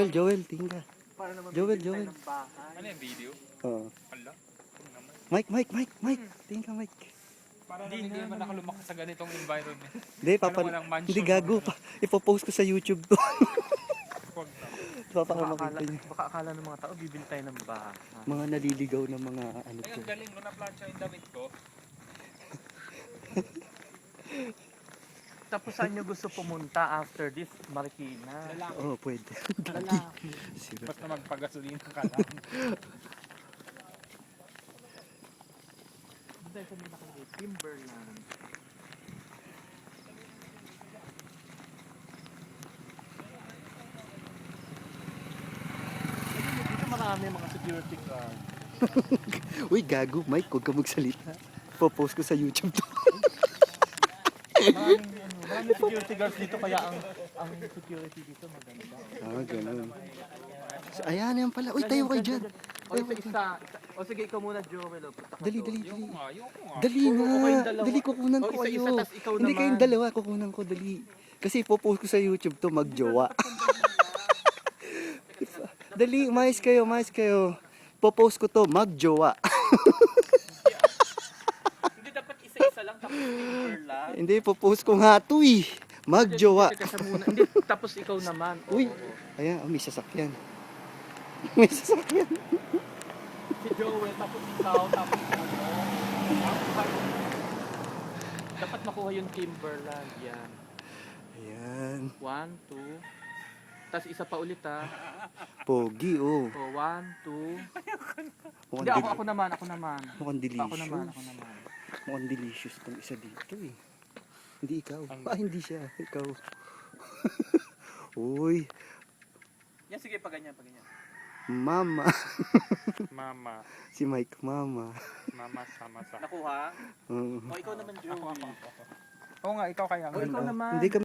Joel, tingin ka. Para naman Joel, bibili tayo Joel. ng bahay. Ano yung video? Oo. Ala? Ano naman? Mike. Tingin ka, Mike. Para naman hindi naman ako lumakas sa ganitong environment. Hindi, walang mansion, hindi gago pa. Ipopost ko sa YouTube to. Huwag na. Papakamaganda niya. Baka akala ng mga tao bibili tayo ng bahay. Mga naliligaw na mga ano Ay, to. ang galing ko na-plancha yung damit ko. Tapos saan nyo gusto pumunta after this? Marikina. Lalaki. Oo, pwede. Lalaki. Sira. Basta magpagasolina ka lang. Dahil sa mga nakalagay, Timberland. Dito marami mga security guard. Uy, gago, Mike, huwag ka magsalita. Popost ko sa YouTube to. Maraming security guards dito kaya ang security dito maganda. Ah, ganun. So, ayan, yan pala. Uy, tayo kayo dyan. O isa. O sige, ikaw muna, Joel. Punta ka Dali. doon. Ayoko nga. Dali Oo, nga. kayong dalawa. Dali, kukunan ko O, isa-isa, kayo. tas ikaw Hindi naman. kayong dalawa, kukunan ko, dali. Kasi ipopost ko sa YouTube to, magjowa. Dali, mais kayo. Popost ko to, magjowa. Hindi dapat isa-isa lang tapos Timberland. Hindi, popost ko nga to eh. Magjowa. Teka muna. Hindi, tapos ikaw naman. Oo, Uy, oo. ayan, may sasakyan. May sasakyan. Si Joel, tapos ikaw, tapos ano. Dapat makuha yung Timberland. Yan. Ayan. 1, 2. Tapos isa pa ulit ha. Pogi, oh. O, 1, 2. Mukhang, Hindi, ako naman. mukhang delicious. Ako naman. Mukhang delicious tong isa dito eh. Hindi ikaw. Hindi siya. Ikaw. Uy, Yan, sige, pa ganyan. mama. Mama. Si Mike, mama. Mama sama sa. Nakuha? Oo. O, ikaw naman, Joel. Oo nga, ikaw kaya. O, ikaw naman. Hindi ka